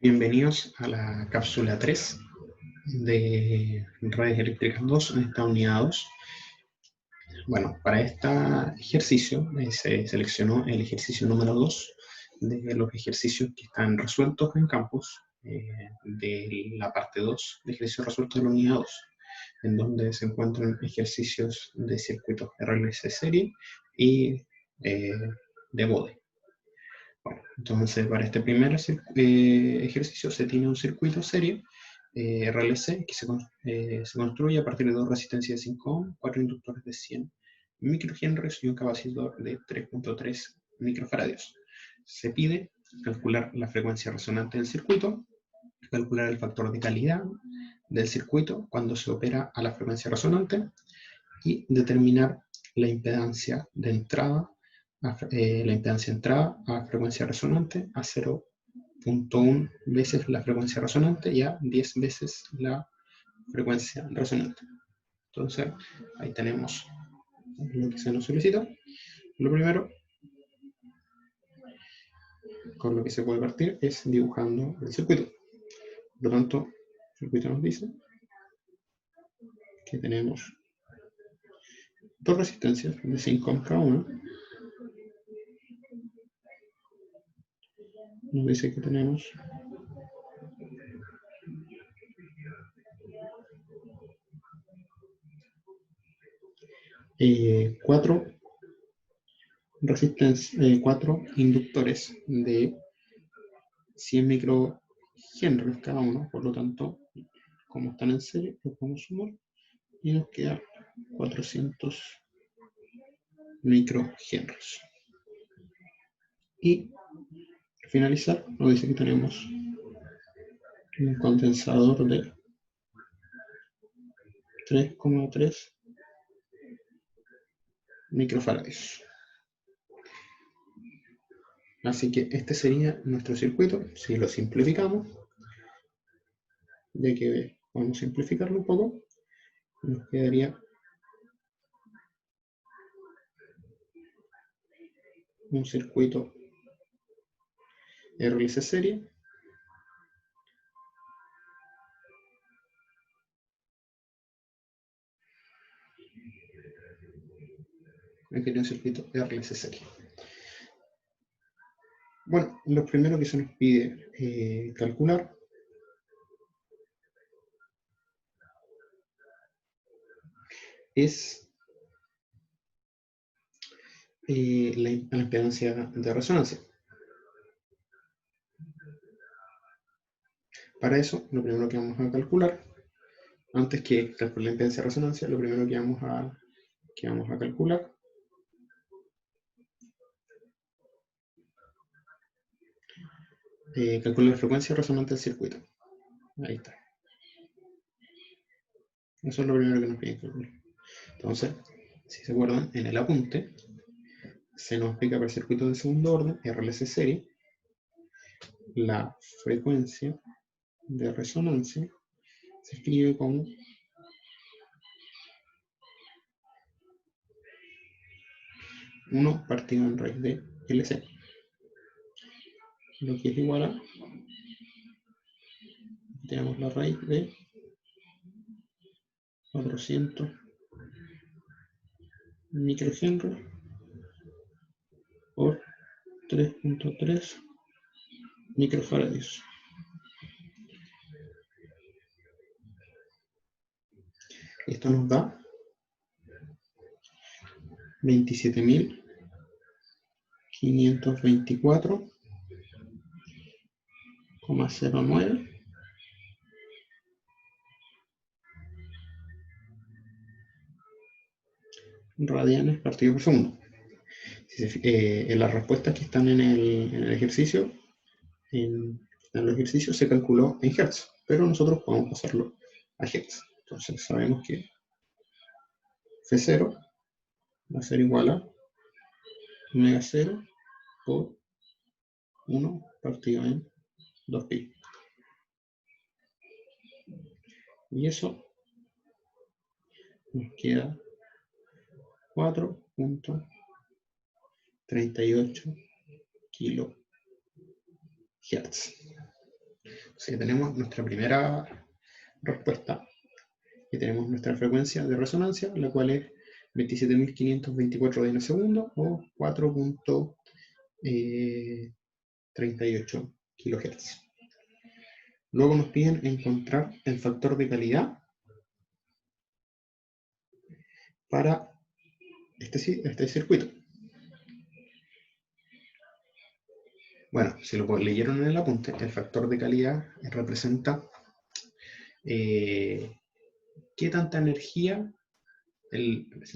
Bienvenidos a la cápsula 3 de redes eléctricas 2 en esta unidad 2. Bueno, para este ejercicio se seleccionó el ejercicio número 2 de los ejercicios que están resueltos en campus, de la parte 2 de ejercicios resueltos de la unidad 2, en donde se encuentran ejercicios de circuitos RLC serie y de bode. Bueno, entonces para este primer ejercicio se tiene un circuito serie RLC que se construye a partir de dos resistencias de 5 ohm, 4 inductores de 100 microhenrios y un capacitor de 3.3 microfaradios. Se pide calcular la frecuencia resonante del circuito, calcular el factor de calidad del circuito cuando se opera a la frecuencia resonante y determinar la impedancia de entrada, la impedancia entrada a frecuencia resonante a 0.1 veces la frecuencia resonante y a 10 veces la frecuencia resonante. Entonces, ahí tenemos lo que se nos solicita. Lo primero con lo que se puede partir es dibujando el circuito. Por lo tanto, el circuito nos dice que tenemos dos resistencias de 5 ohm cada una. Nos dice que tenemos cuatro inductores de 100 microhenrios cada uno. Por lo tanto, como están en serie, los podemos sumar y nos queda 400 microhenrios. Y al finalizar nos dice que tenemos un condensador de 3,3 microfaradios. Así que este sería nuestro circuito. Si lo simplificamos, ya que vamos a simplificarlo un poco, nos quedaría un circuito RLC serie aquí tiene un circuito RLC serie. Bueno, lo primero que se nos pide calcular es la impedancia de resonancia. Para eso, lo primero que vamos a calcular, antes que calcular la impedancia de resonancia, lo primero que vamos a calcular calcular la frecuencia resonante del circuito. Ahí está. Eso es lo primero que nos piden calcular. Entonces, si se acuerdan, en el apunte se nos explica para el circuito de segundo orden, RLC serie, la frecuencia de resonancia se escribe como 1 partido en raíz de LC, lo que es igual a, tenemos la raíz de 400 microhenrios por 3.3 microfaradios. Esto nos da 27.524,09 radianes partido por segundo. En las respuestas que están en el ejercicio, en los ejercicios se calculó en Hertz, pero nosotros podemos pasarlo a Hertz. Entonces sabemos que F0 va a ser igual a omega 0 por 1 partido en 2pi. Y eso nos queda 4.38 kilohertz. Entonces tenemos nuestra primera respuesta y tenemos nuestra frecuencia de resonancia, la cual es 27.524 radianes segundo o 4.38 kHz. Luego nos piden encontrar el factor de calidad para este circuito. Bueno, si lo leyeron en el apunte, el factor de calidad representa qué tanta energía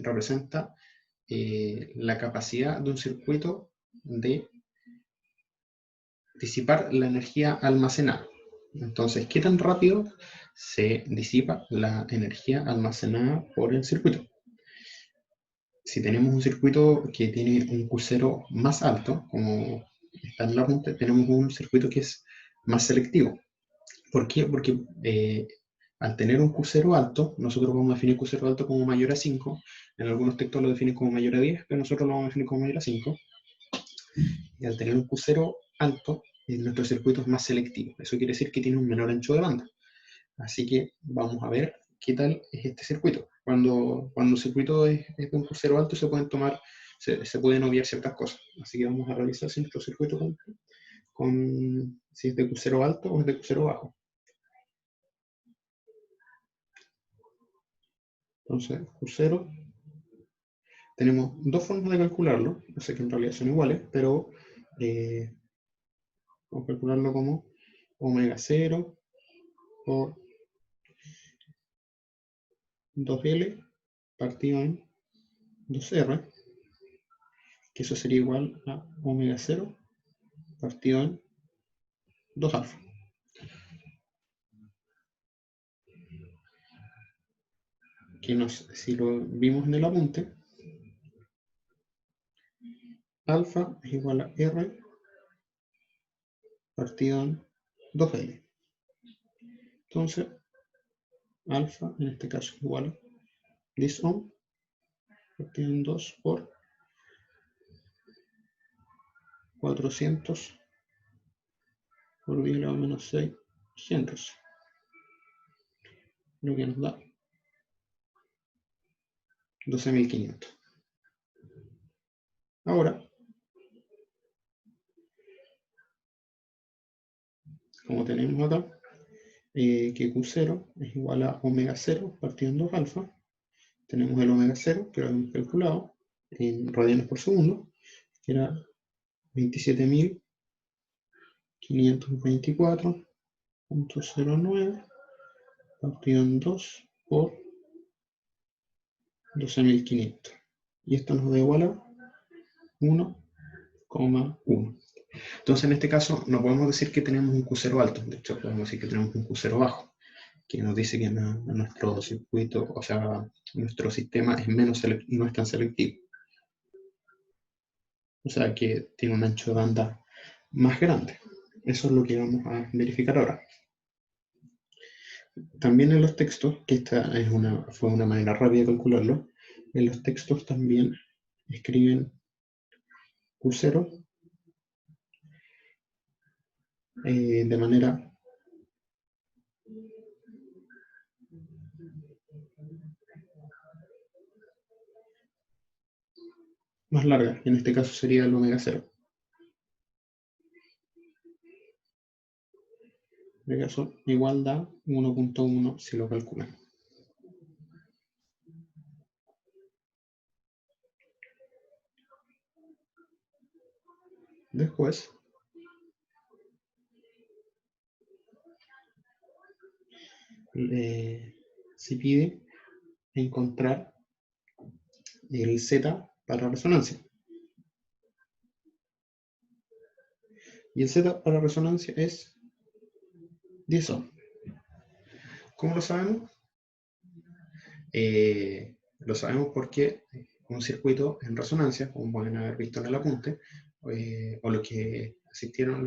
representa la capacidad de un circuito de disipar la energía almacenada. Entonces, ¿qué tan rápido se disipa la energía almacenada por el circuito? Si tenemos un circuito que tiene un Q0 más alto, como está en la punta, tenemos un circuito que es más selectivo. ¿Por qué? Porque al tener un Q0 alto, nosotros vamos a definir Q0 alto como mayor a 5, en algunos textos lo definen como mayor a 10, pero nosotros lo vamos a definir como mayor a 5. Y al tener un Q0 alto, nuestro circuito es más selectivo. Eso quiere decir que tiene un menor ancho de banda. Así que vamos a ver qué tal es este circuito. Cuando un circuito es de un Q0 alto, se pueden obviar ciertas cosas. Así que vamos a revisar si nuestro circuito si es de Q0 alto o es de Q0 bajo. Entonces, Q0, tenemos dos formas de calcularlo, no sé que en realidad son iguales, pero vamos a calcularlo como omega 0 por 2L partido en 2R, que eso sería igual a omega 0 partido en 2 alfa. Que si lo vimos en el apunte, alfa es igual a R partido en 2L. Entonces, alfa en este caso es igual a 10 ohm partido en 2 por 400 por 10 elevado a menos 6 henries, lo que nos da 12.500. Ahora, como tenemos acá, que Q0 es igual a omega 0 partido en 2 alfa, tenemos el omega 0, que lo hemos calculado, en radianes por segundo, que era 27.524.09 partido en 2 por 12.500. Y esto nos da igual a 1,1. Entonces, en este caso, no podemos decir que tenemos un Q0 alto, de hecho, podemos decir que tenemos un Q0 bajo, que nos dice que nuestro circuito, o sea, nuestro sistema es no es tan selectivo. O sea, que tiene un ancho de banda más grande. Eso es lo que vamos a verificar ahora. También en los textos, que esta fue una manera rápida de calcularlo, en los textos también escriben Q0 de manera más larga, en este caso sería el omega 0. En este caso, igual da 1.1 si lo calculan. Después, se pide encontrar el Z para resonancia. Y el Z para resonancia es 10 ohm. ¿Cómo lo sabemos? Lo sabemos porque un circuito en resonancia, como pueden haber visto en el apunte, o los que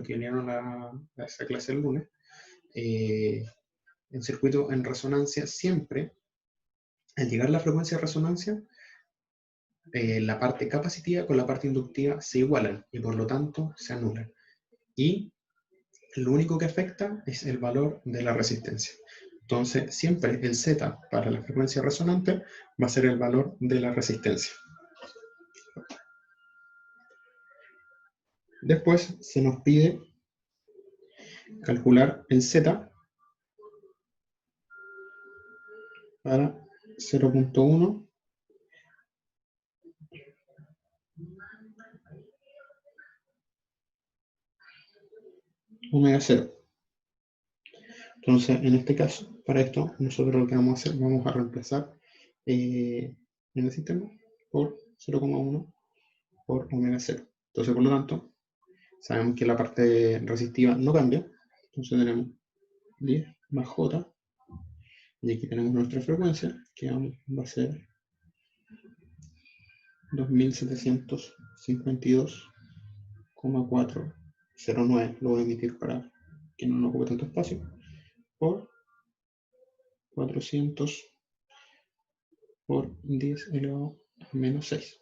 vinieron a esa clase el lunes, en circuito en resonancia siempre, al llegar a la frecuencia de resonancia, la parte capacitiva con la parte inductiva se igualan y por lo tanto se anulan. Y lo único que afecta es el valor de la resistencia. Entonces, siempre el Z para la frecuencia resonante va a ser el valor de la resistencia. Después se nos pide calcular el Z para 0.1 omega 0. Entonces, en este caso, para esto, nosotros lo que vamos a hacer, vamos a reemplazar en el sistema por 0,1 por omega 0. Entonces, por lo tanto, sabemos que la parte resistiva no cambia. Entonces tenemos 10 más J. Y aquí tenemos nuestra frecuencia, que va a ser 2752,409. Lo voy a emitir para que no nos ocupe tanto espacio. Por 400 por 10 elevado a menos 6.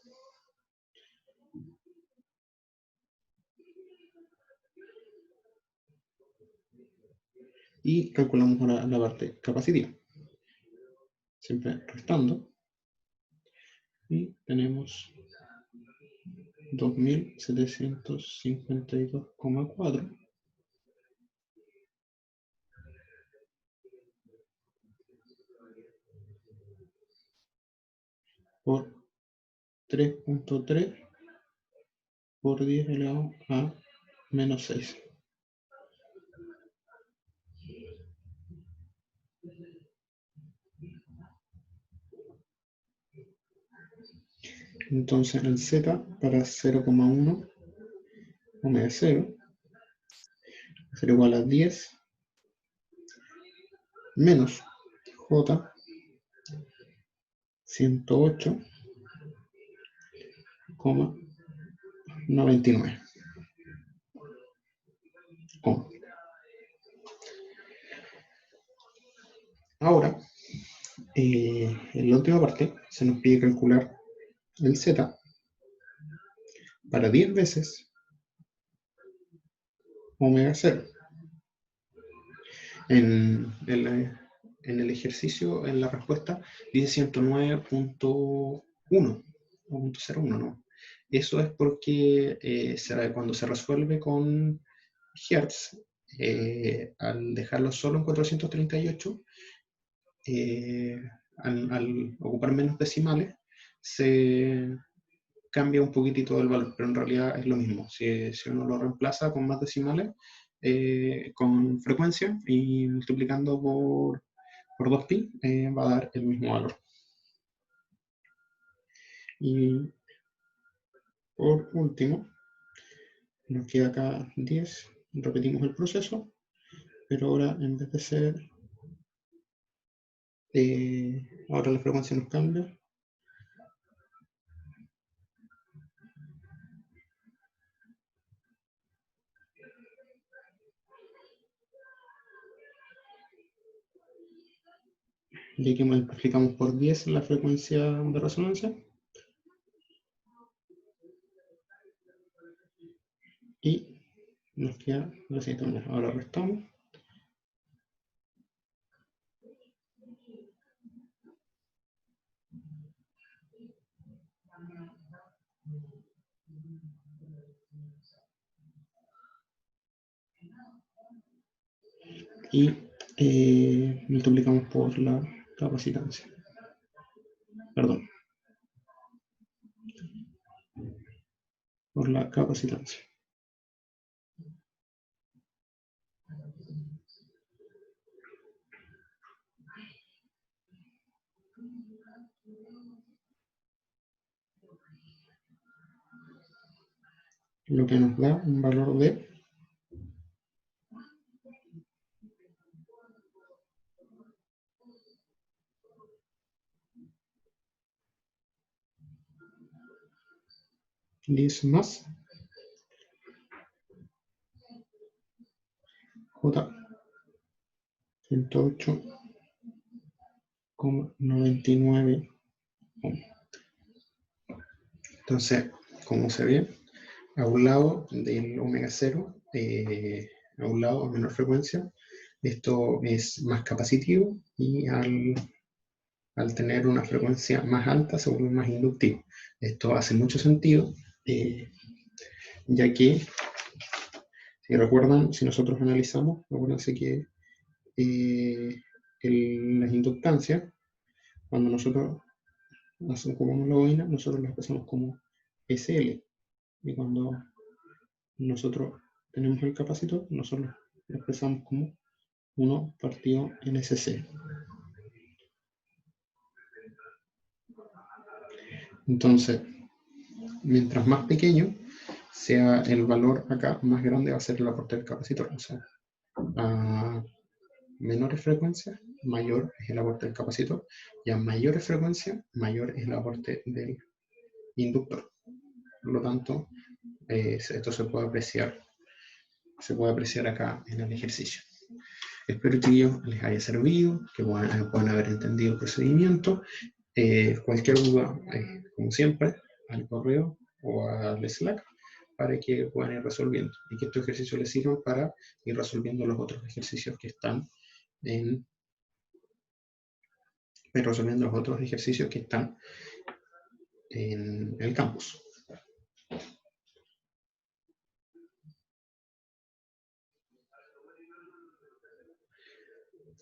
Y calculamos ahora la parte capacitiva. Siempre restando. Y tenemos 2752,4 por 3.3 por 10 elevado a menos 6. Entonces el Z para 0,1 omega 0 va a ser igual a 10 menos J 108,99 ohm. Ahora, en la última parte se nos pide calcular el Z para 10 veces omega 0. En el ejercicio, en la respuesta, dice 109.1 o 0.01, ¿no? Eso es porque cuando se resuelve con Hertz, al dejarlo solo en 438, al ocupar menos decimales, se cambia un poquitito el valor, pero en realidad es lo mismo. Si uno lo reemplaza con más decimales, con frecuencia y multiplicando por 2pi, va a dar el mismo valor. Y por último, nos queda acá 10, repetimos el proceso, pero ahora en vez de ser, ahora la frecuencia nos cambia. Y aquí multiplicamos por 10 la frecuencia de resonancia. Y nos queda la siguiente manera. Ahora restamos. Y multiplicamos por la capacitancia. Perdón. Por la capacitancia. Lo que nos da un valor de 10 más J 108,99 ohm. Entonces, como se ve, a un lado del omega 0 a un lado a menor frecuencia, esto es más capacitivo y al tener una frecuencia más alta se vuelve más inductivo. Esto hace mucho sentido, ya que, si recuerdan, si nosotros analizamos, acuérdense que las inductancias, cuando nosotros ocupamos la bobina, nosotros la expresamos como SL. Y cuando nosotros tenemos el capacitor, nosotros lo expresamos como 1 partido en SC. Entonces, mientras más pequeño sea el valor acá, más grande va a ser el aporte del capacitor. O sea, a menores frecuencias, mayor es el aporte del capacitor, y a mayores frecuencias, mayor es el aporte del inductor. Por lo tanto, esto se puede apreciar acá en el ejercicio. Espero que les haya servido, que puedan haber entendido el procedimiento. Cualquier duda, como siempre, al correo o al Slack para que puedan ir resolviendo y que estos ejercicios les sirvan para ir resolviendo los otros ejercicios que están en el campus.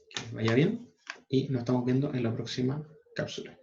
Que les vaya bien y nos estamos viendo en la próxima cápsula.